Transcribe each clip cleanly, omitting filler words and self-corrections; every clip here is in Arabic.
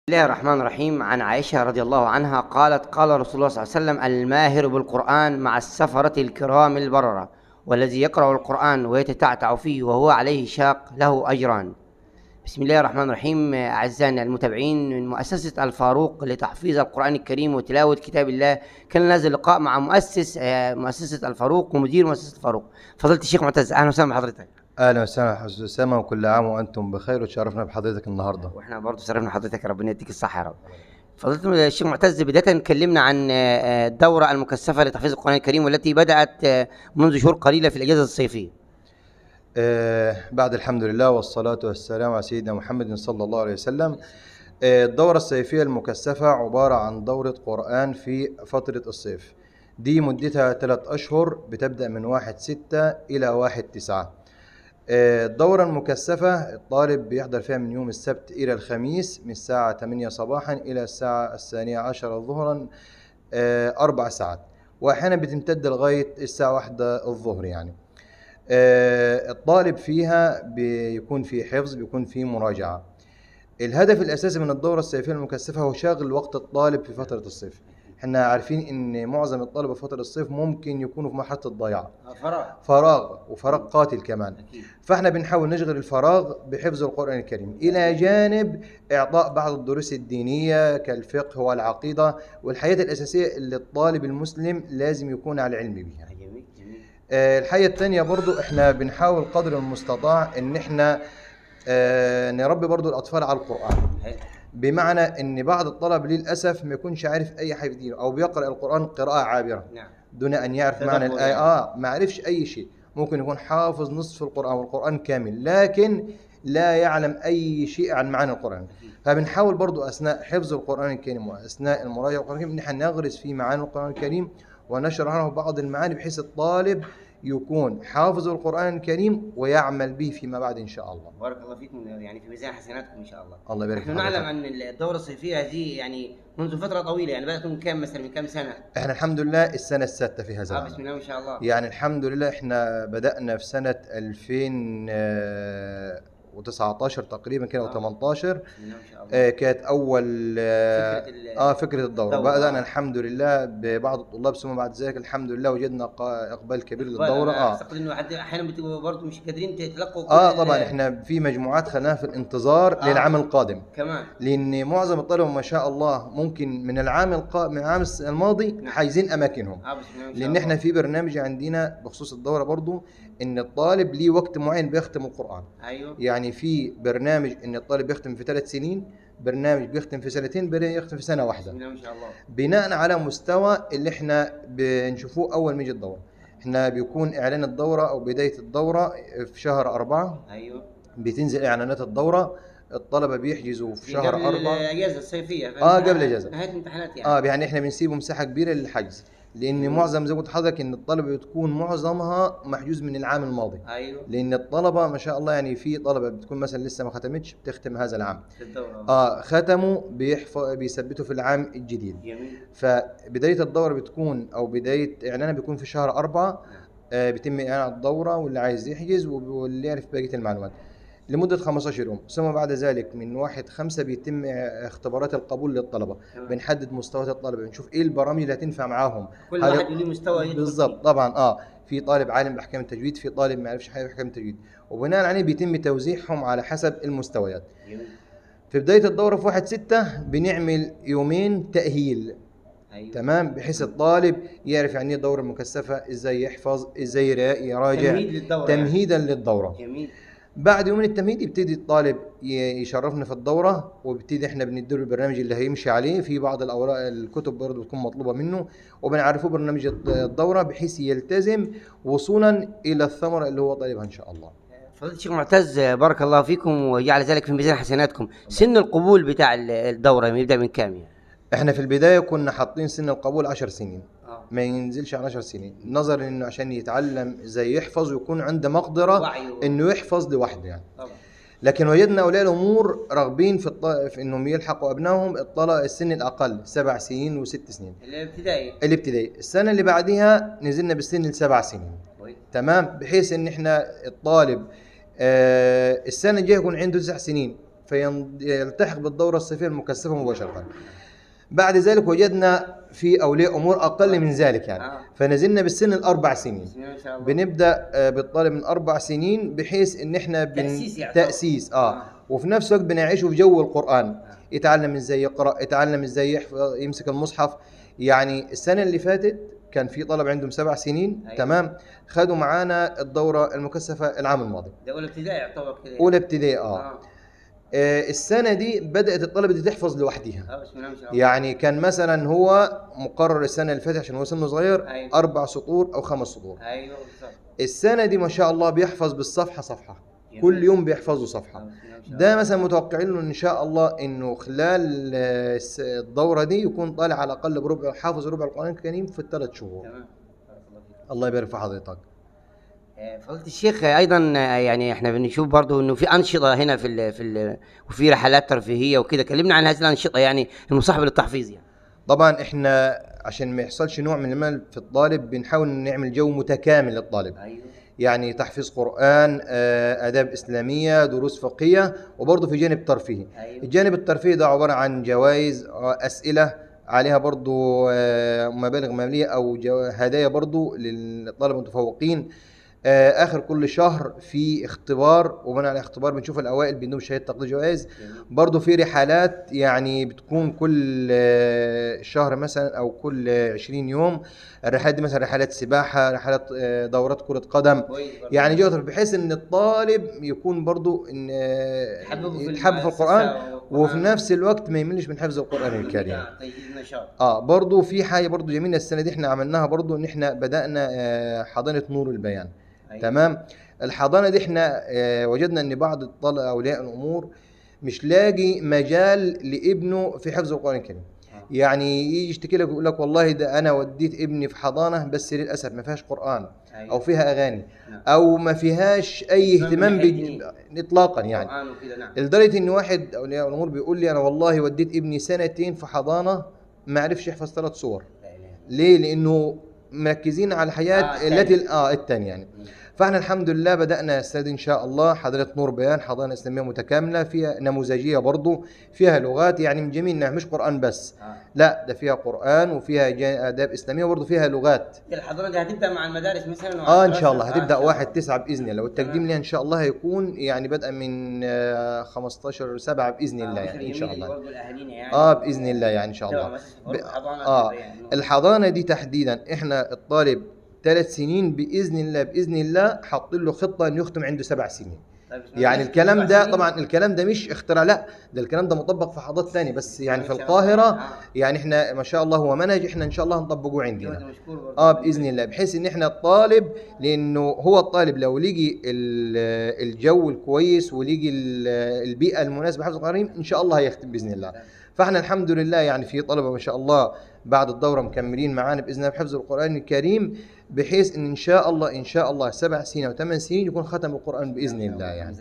بسم الله الرحمن الرحيم. عن عائشة رضي الله عنها قالت: قال رسول الله صلى الله عليه وسلم: الماهر بالقرآن مع السفرة الكرام البررة، والذي يقرأ القرآن ويتتعتع فيه وهو عليه شاق له أجران. بسم الله الرحمن الرحيم. أعزائنا المتابعين من مؤسسة الفاروق لتحفيظ القرآن الكريم وتلاوة كتاب الله، كان نازل لقاء مع مؤسسة الفاروق ومدير مؤسسة الفاروق فضيلة الشيخ معتز. أهلا وسهلا بحضرتك. اهلا وسهلا حضرتك اسامه، وكل عام وانتم بخير، وتشرفنا بحضرتك النهارده. واحنا برضه شرفنا حضرتك، ربنا يديك الصحه يا رب. فضيلة الشيخ معتز، بداية كلمنا عن الدورة المكثفة لتحفيظ القرآن الكريم والتي بدأت منذ شهور قليلة في الإجازة الصيفية. بعد الحمد لله والصلاة والسلام على سيدنا محمد صلى الله عليه وسلم. الدورة الصيفية المكثفة عبارة عن دورة قرآن في فترة الصيف. دي مدتها 3 أشهر، بتبدأ من 1/6 إلى 1/9. الدورة المكثفة الطالب بيحضر فيها من يوم السبت إلى الخميس، من الساعة 8 صباحا إلى الساعة 12 ظهرا، 4 ساعات، وأحيانا بتمتد لغاية الساعة 1 الظهر يعني. الطالب فيها بيكون في حفظ، بيكون في مراجعة. الهدف الأساسي من الدورة الصيفية المكثفة هو شغل وقت الطالب في فترة الصيف. احنا عارفين ان معظم الطلبة في فترة الصيف ممكن يكونوا في مرحلة الضياع، فراغ قاتل كمان. فاحنا بنحاول نشغل الفراغ بحفظ القرآن الكريم، الى جانب اعطاء بعض الدروس الدينية كالفقه والعقيدة والحياة الأساسية اللي الطالب المسلم لازم يكون على علم بها. الحاجة الثانية برضو احنا بنحاول قدر المستطاع ان احنا نربي برضو الأطفال على القرآن، بمعنى ان بعض الطلب للأسف ما يكونش عارف اي حاجة دينه، او بيقرأ القرآن قراءة عابرة دون ان يعرف معنى الآية. ما عرفش اي شيء. ممكن يكون حافظ نصف القرآن والقرآن كامل، لكن لا يعلم اي شيء عن معاني القرآن. فبنحاول برضو اثناء حفظ القرآن الكريم واثناء المراجعة القرآن الكريم ان احنا نغرس في معاني القرآن الكريم ونشرح له بعض المعاني، بحيث الطالب يكون حافظ القرآن الكريم ويعمل به فيما بعد إن شاء الله. بارك الله فيكم، يعني في ميزان حسناتكم إن شاء الله. الله يبارك فيك. نحن نعلم أن الدورة الصيفية هذه يعني منذ فترة طويلة، يعني بدأت من كم مثلا، من كم سنة؟ احنا الحمد لله السنة السادسة في هذا العام. بسم الله ما شاء الله. يعني الحمد لله احنا بدأنا في سنة 2019 تقريبا كده، او 18. كانت اول فكرة الدورة. بدأنا الحمد لله ببعض الطلاب، ثم بعد ذلك الحمد لله وجدنا اقبال كبير للدورة. اعتقد انه احيانا بتبقوا برضه مش قادرين تتلقوا طبعا احنا في مجموعات خليناها في الانتظار للعام القادم كمان، لان معظم الطلبة ما شاء الله ممكن من العام الماضي حاجزين اماكنهم. لان احنا في برنامج عندنا بخصوص الدورة برضو، ان الطالب ليه وقت معين بيختم القرآن. ايوه، يعني في برنامج ان الطالب بيختم في 3 سنين، برنامج بيختم في 2 برنامج يختم في سنة واحدة، ما شاء الله، بناء على مستوى اللي احنا بنشوفوه اول ما يجي الدورة. احنا بيكون اعلان الدورة او بداية الدورة في شهر 4. ايوه، بتنزل اعلانات الدورة، الطلبة بيحجزوا في شهر 4 قبل الاجازة الصيفية، قبل الاجازة، نهاية الامتحانات يعني. يعني احنا بنسيبوا مساحة كبيرة للحجز، لان معظم زي ما قلت لحضرتك ان الطلبة بتكون معظمها محجوز من العام الماضي. ايوه، لان الطلبة ما شاء الله يعني في طلبة بتكون مثلا لسه ما ختمتش بتختم هذا العام في الدورة. ختموا بيثبتوا في العام الجديد. جميل. فبداية الدورة بتكون او بداية اعلانها بيكون في شهر 4. بيتم اعلان الدورة، واللي عايز يحجز واللي يعرف بقية المعلومات لمدة 15 يوم. ثم بعد ذلك من 1/5 بيتم اختبارات القبول للطلبة. بنحدد مستويات الطلبة، بنشوف ايه البرامج اللي هتنفع معاهم. كل واحد له مستوى بالضبط. طبعا في طالب عالم باحكام التجويد، في طالب ما يعرفش حاجه باحكام التجويد، وبناء عليه بيتم توزيعهم على حسب المستويات. في بداية الدورة في 1/6 بنعمل يومين تأهيل. أيوة. تمام، بحيث الطالب يعرف يعني ايه الدورة المكثفة، ازاي يحفظ، ازاي يراجع، تمهيدا للدورة. جميل. بعد يومين التمهيد يبتدي الطالب يشرفنا في الدورة، وببتدي احنا بنديله البرنامج اللي هيمشي عليه. في بعض الأوراق الكتب برضه بتكون مطلوبة منه، وبنعرفه برنامج الدورة بحيث يلتزم وصولا إلى الثمرة اللي هو طالبها إن شاء الله. فضيلة الشيخ معتز، بارك الله فيكم وجعل ذلك في ميزان حسناتكم. سن القبول بتاع الدورة يبدأ من كام يعني؟ احنا في البداية كنا حاطين سن القبول 10 سنين، ما ينزلش عن 10 سنين، نظرا انه عشان يتعلم ازاي يحفظ ويكون عنده مقدرة انه يحفظ لوحده يعني. طبعا. لكن وجدنا اولياء الامور راغبين في انهم يلحقوا ابنائهم السن الاقل 7 سنين و6 سنين. الابتدائي. السنة اللي بعدها نزلنا بالسن ل7 سنين. تمام، بحيث ان احنا الطالب السنة الجاية يكون عنده 9 سنين، فيلتحق بالدورة الصيفية المكثفة مباشرة. بعد ذلك وجدنا في أولياء أمور أقل من ذلك يعني، فنزلنا بالسن الأربع سنين. بنبدأ بالطالب من 4 سنين، بحيث إن إحنا تأسيس وفي نفس الوقت بنعيشه في جو القرآن، يتعلم إزاي يقرأ، يتعلم إزاي يحفظ، يمسك المصحف. يعني السنة اللي فاتت كان في طلب عندهم 7 سنين. أيوة. تمام، خدوا معانا الدورة المكثفة العام الماضي. ده أولى ابتدائي يعتبر كده؟ أولى ابتدائي. السنة دي بدأت الطلبة دي تحفظ لوحدها. يعني كان مثلا هو مقرر السنة اللي فاتت عشان هو سنه صغير. أيوة. 4 سطور أو 5 سطور. أيوة بالظبط. السنة دي ما شاء الله بيحفظ بالصفحة صفحة. جميل. كل يوم بيحفظوا صفحة. ده مثلا متوقعين له إن شاء الله إنه خلال الدورة دي يكون طالع على الأقل بربع، حافظ ربع القرآن الكريم في ال3 شهور. تمام. الله يبارك في حضرتك. فضيلة الشيخ ايضا يعني احنا بنشوف برضو انه في انشطه هنا وفي رحلات ترفيهيه وكده، كلمنا عن هذه الانشطه يعني المصاحبه للتحفيظ يعني. طبعا احنا عشان ما يحصلش نوع من الملل في الطالب بنحاول نعمل جو متكامل للطالب. أيوه. يعني تحفيظ قرآن، آداب إسلامية، دروس فقهية، وبرضه في جانب ترفيهي. أيوه. الجانب الترفيهي ده عبارة عن جوائز، أسئلة عليها برضه مبالغ مالية أو هدايا برضه للطلبة المتفوقين. اخر كل شهر في اختبار، وبناء على الاختبار بنشوف الاوائل بيدوم شهاده تقدير جوائز. برضو في رحلات يعني بتكون كل شهر مثلا او كل 20 يوم. الرحلات دي مثلا رحلات سباحه، رحلات دورات كره قدم، يعني جوتر، بحيث ان الطالب يكون برضو ان يتحبب في القران، وفي نفس الوقت ما يملش من حفظ القران الكريم. برضو في حاجه برضو جميله السنه دي احنا عملناها برضو، ان احنا بدانا حضانه نور البيان. أيوة. تمام. الحضانه دي احنا وجدنا ان بعض اولياء الامور مش لاقي مجال لابنه في حفظ القران الكريم. يعني يجي يشتكي لك ويقول لك والله ده انا وديت ابني في حضانه بس للاسف ما فيهاش قران. أيوة. او فيها اغاني. نعم. او ما فيهاش اي اهتمام اطلاقا يعني. نعم. لدرجه ان واحد اولياء الامور بيقول لي انا والله وديت ابني 2 سنين في حضانه ما عرفش يحفظ 3 سور. ليه؟ لانه مركزين على الحياة الثانية يعني. فاحنا الحمد لله بدأنا السنة دي ان شاء الله حضانة نور بيان، حضانة اسلامية متكاملة فيها نموذجية برضو، فيها لغات يعني من جميل، انها مش قرآن بس. لا ده فيها قرآن وفيها آداب إسلامية وبرضو فيها لغات. الحضانة دي هتبدأ مع المدارس مثلا؟ ان شاء الله هتبدأ 1/9 بإذن الله، والتقديم لها ان شاء الله هيكون يعني بدءا من 15/7 بإذن الله يعني ان شاء الله. يعني بإذن الله يعني ان شاء الله. الحضانة دي تحديدا احنا الطالب 3 سنين بإذن الله حاطين له خطة انه يختم عنده 7 سنين. يعني الكلام ده طبعا الكلام ده مش اختراع، لا ده الكلام ده مطبق في حضارات ثانيه، بس يعني في القاهره يعني احنا ما شاء الله هو منهج احنا ان شاء الله هنطبقه عندنا. باذن الله، بحيث ان احنا الطالب، لانه هو الطالب لو لقي الجو الكويس ولقي البيئه المناسبه حفظ القرآن ان شاء الله هيختم باذن الله. فاحنا الحمد لله يعني في طلبه ما شاء الله بعد الدوره مكملين معانا باذن الله بحفظ القرآن الكريم، بحيث ان شاء الله 7 سنين او 8 سنين يكون ختم القرآن باذن الله يعني.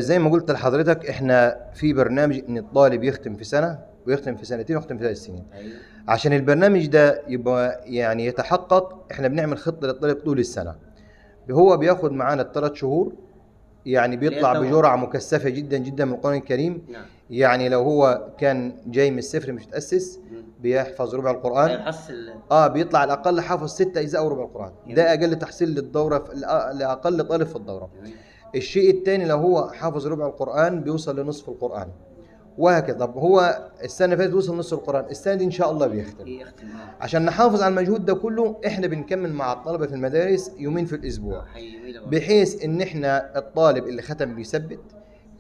زي ما قلت لحضرتك احنا في برنامج ان الطالب يختم في سنه ويختم في سنتين ويختم في 3 سنين. عشان البرنامج ده يبقى يعني يتحقق احنا بنعمل خطه للطالب طول السنه. هو بياخد معانا ال3 شهور، يعني بيطلع بجرعه مكثفه جدا جدا من القرآن الكريم. يعني لو هو كان جاي من الصفر مش متأسس بيحفظ ربع القرآن، بيطلع على الأقل حافظ 6 أجزاء وربع القرآن. ده أقل تحصيل للدورة لأقل طالب في الدورة. الشيء الثاني لو هو حافظ ربع القرآن بيوصل لنصف القرآن، وهكذا. طب هو السنة اللي فاتت وصل نصف القرآن، السنة دي إن شاء الله بيختم. عشان نحافظ على المجهود ده كله احنا بنكمل مع الطلبة في المدارس يومين في الأسبوع، بحيث إن احنا الطالب اللي ختم بيثبت،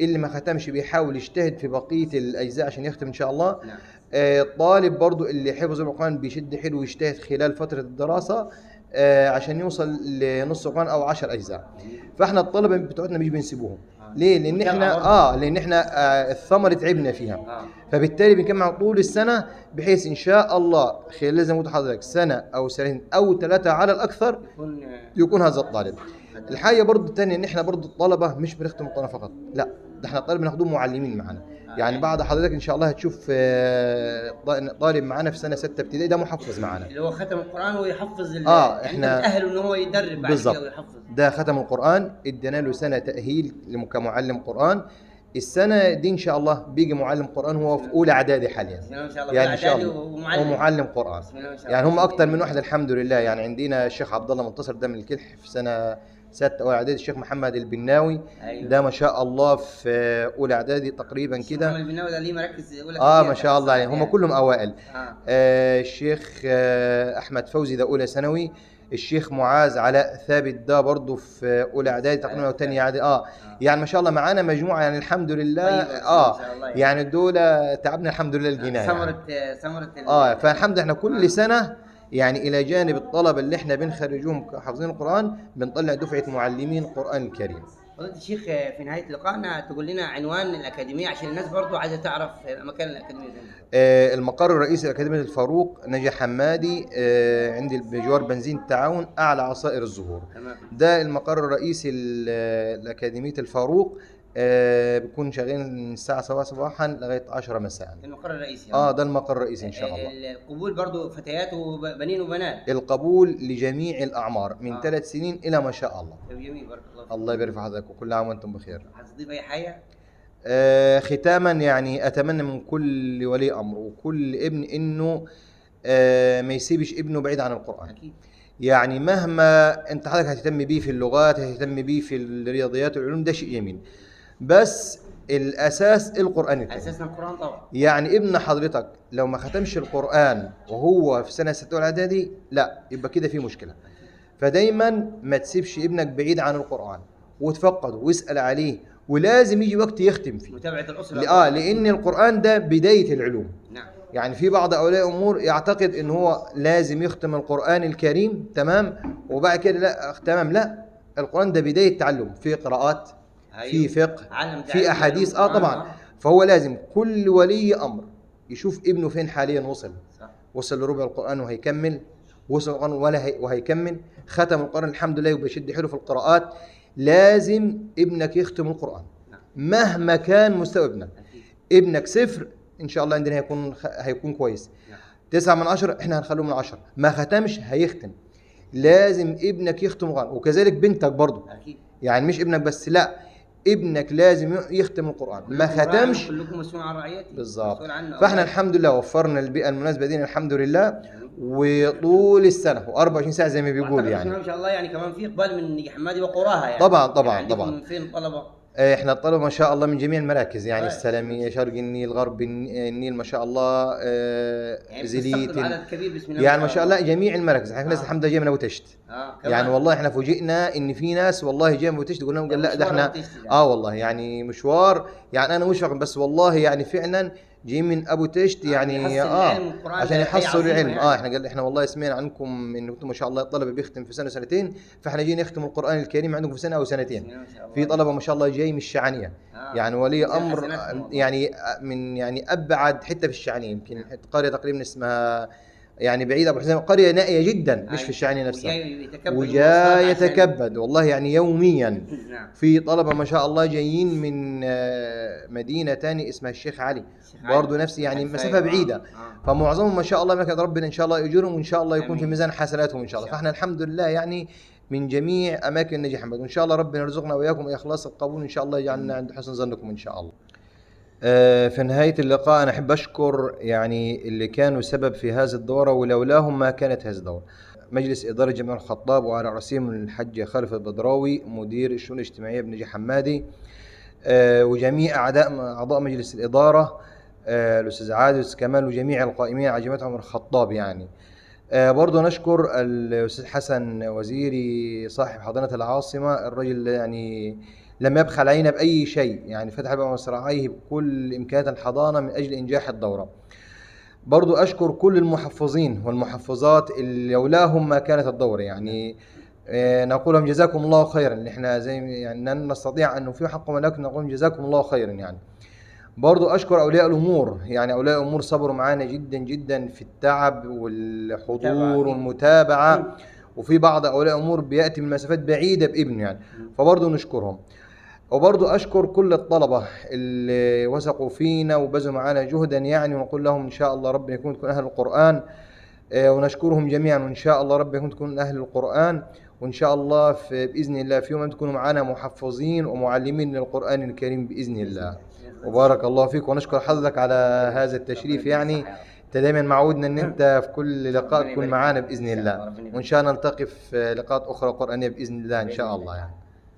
اللي ما ختمش بيحاول يجتهد في بقية الأجزاء عشان يختم إن شاء الله. الطالب برضو اللي حفظ القرآن بيشد حيله ويجتهد خلال فترة الدراسة عشان يوصل لنص القرآن أو 10 أجزاء. فاحنا الطلبة بتوعتنا مش بنسيبوهم. ليه؟ لأن احنا الثمرة تعبنا فيها. فبالتالي بنكمل طول السنة، بحيث إن شاء الله خلال زي ما قلت لحضرتك سنة أو سنتين أو 3 على الأكثر يكون هذا الطالب. الحاجة برضو الثانية ان احنا برضو الطلبة مش بنختم القرآن فقط، لا ده احنا الطلبة بناخدهم معلمين معانا. يعني بعد حضرتك ان شاء الله هتشوف طالب معانا في سنة 6 ابتدائي ده محفظ معانا، اللي هو ختم القرآن ويحفظ احنا بنأهله ان هو يدرب بعد كده ويحفظ. ده ختم القرآن ادينا له سنة تأهيل كمعلم قرآن. السنه دي ان شاء الله بيجي معلم قران، هو في اولى اعدادي حاليا. بسم الله ما شاء الله. يعني ان شاء إعدادي الله ومعلم. هو معلم قران. بسم الله ما شاء الله. يعني هم اكتر من واحد الحمد لله. يعني عندنا الشيخ عبد الله منتصر ده من الكلح في سنه 6 اولى اعدادي. الشيخ محمد البناوي أيوه. ده ما شاء الله في اولى اعدادي تقريبا كده. محمد كده. البناوي ده ليه مراكز اولى ما شاء الله يعني هم كلهم اوائل. الشيخ احمد فوزي ده اولى ثانوي. الشيخ معاذ علاء ثابت ده برضه في اولى اعدادي تقريبا او ثانيه اعدادي. يعني ما شاء الله معانا مجموعه يعني الحمد لله. يعني دول تعبنا الحمد لله الجنايه. ثمره فالحمد لله احنا كل سنه يعني الى جانب الطلبه اللي احنا بنخرجوهم حافظين القران بنطلع دفعه معلمين القران الكريم. فضيلة الشيخ في نهاية لقائنا تقول لنا عنوان الأكاديمية عشان الناس برضو عايزة تعرف مكان الأكاديمية ده. المقر الرئيسي لأكاديمية الفاروق نجا حمادي، عند بجوار بنزين التعاون أعلى عصائر الزهور. تمام. ده المقر الرئيسي لأكاديمية الفاروق. بيكون شغالين من الساعة 7 صباحا لغاية 10 مساء. المقر الرئيسي. ده المقر الرئيسي إن شاء الله. القبول برضو فتيات وبنين وبنات. القبول لجميع الأعمار من 3 سنين إلى ما شاء الله. جميل، بارك الله فيك. الله يبارك في حضرتك وكل عام وأنتم بخير. هتضيف أي حاجة؟ ختاما يعني أتمنى من كل ولي أمر وكل ابن إنه ما يسيبش ابنه بعيد عن القرآن. أكيد. يعني مهما أنت حضرتك هتهتم بيه في اللغات، هتهتم بيه في الرياضيات والعلوم، ده شيء جميل، بس الأساس القرآن الكريم. أساسنا القرآن طبعا. يعني ابن حضرتك لو ما ختمش القرآن وهو في سنة 6 إعدادي لا يبقى كده في مشكلة. فدايما ما تسيبش ابنك بعيد عن القرآن وتفقده واسأل عليه، ولازم يجي وقت يختم فيه. متابعة الأسرة. لأن القرآن ده بداية العلوم. نعم. يعني في بعض أولياء أمور يعتقد إن هو لازم يختم القرآن الكريم تمام وبعد كده لا تمام، لا، القرآن ده بداية تعلم، في قراءات، في فقه، في أحاديث. طبعا. فهو لازم كل ولي أمر يشوف ابنه فين حاليا، وصل لربع القرآن وهيكمل، وصل القرآن وهيكمل، ختم القرآن الحمد لله وبيشد حيله في القراءات. لازم ابنك يختم القرآن مهما كان مستوى ابنك. ابنك 0 إن شاء الله عندنا هيكون كويس. 9 من 10 إحنا هنخلوه من 10. ما ختمش هيختم. لازم ابنك يختم القرآن، وكذلك بنتك برضو. يعني مش ابنك بس، لا، ابنك لازم يختم القرآن. ما ختمش كلكم مسؤول عن رعيته. بالظبط. فاحنا الحمد لله وفرنا البيئة المناسبة دي الحمد لله، وطول السنة و24 ساعة زي ما بيقول. يعني ما شاء الله يعني كمان في اقبال من نجي حمادي وقراها. يعني طبعا يعني من فين الطلبة؟ احنا الطلبة ما شاء الله من جميع المراكز، يعني السلمية، شرق النيل، غرب النيل ما شاء الله، يعني زليت، عدد كبير بسم الله يعني ما شاء الله جميع المراكز. احنا ناس الحمد لله جاي من ابو تشت. يعني والله احنا فوجئنا ان في ناس والله جاي من ابو تشت، قلنا لهم قال لا ده احنا والله يعني مشوار، يعني انا مشفق بس والله يعني فعلا جاي من ابو تشت يعني عشان يحصلوا العلم. يعني. احنا والله سمعنا عنكم ان انتم ما شاء الله الطلبه بيختم في سنه وسنتين، فاحنا جايين نختم القران الكريم عندكم في سنه او سنتين. في طلبه ما شاء الله جاي من الشعانيه. يعني ولي امر يعني من يعني ابعد حته في الشعانيه، يمكن قريه تقريبا اسمها يعني بعيده ابو حسين، قريه نائيه جدا مش في الشعانيه نفسها، وجاي يتكبد والله يعني يوميا. في طلبه ما شاء الله جايين من مدينه ثانيه اسمها الشيخ علي برضه نفس يعني مسافه بعيده. فمعظمهم ما شاء الله ملكة ربنا ان شاء الله يجرهم وان شاء الله يكون في ميزان حسناتهم ان شاء الله. فاحنا الحمد لله يعني من جميع اماكن النجي حمد، وان شاء الله ربنا يرزقنا واياكم اخلاص القبول ان شاء الله، يجعلنا عند حسن ظنكم ان شاء الله. في نهاية اللقاء أنا أحب أشكر يعني اللي كانوا سبب في هذه الدورة، ولولاهم ما كانت هذه الدورة. مجلس إدارة جامعة الخطاب وعلى رأسهم الحاج خالد البدراوي مدير الشؤون الاجتماعية بنجي حمادي، وجميع أعضاء مجلس الإدارة، الأستاذ عادل كمال، وجميع القائمين على جامعة عمر الخطاب. يعني برضو نشكر الأستاذ حسن وزيري صاحب حضانة العاصمة، الرجل يعني لم يبخل علينا بأي شيء، يعني فتح باب مصراعيه بكل إمكانات الحضانة من أجل إنجاح الدورة. برضو أشكر كل المحفظين والمحفظات اللي لولاهم ما كانت الدورة. يعني نقول لهم جزاكم الله خيرا، احنا زي يعني لن نستطيع أن نوفي حقهم، ولكن نقول جزاكم الله خيرا. يعني برضو أشكر أولياء الأمور، يعني أولياء الأمور صبروا معنا جدا جدا في التعب والحضور والمتابعة، وفي بعض أولياء الأمور بيأتي من مسافات بعيدة بابنه يعني، فبرضو نشكرهم. وبرضو أشكر كل الطلبة اللي وثقوا فينا وبذلوا معنا جهدا يعني، ونقول لهم إن شاء الله ربنا يكون أهل القرآن، ونشكرهم جميعا، وإن شاء الله ربنا يكون أهل القرآن، وإن شاء الله بإذن الله في يوم تكونوا معنا محفظين ومعلمين للقرآن الكريم بإذن الله. وبارك الله فيك، ونشكر حضرتك على هذا التشريف. يعني انت دايما معودنا ان انت في كل لقاء تكون معانا باذن الله، وان شاء الله نلتقي في لقاءات اخرى قرانيه باذن الله ان شاء الله يعني.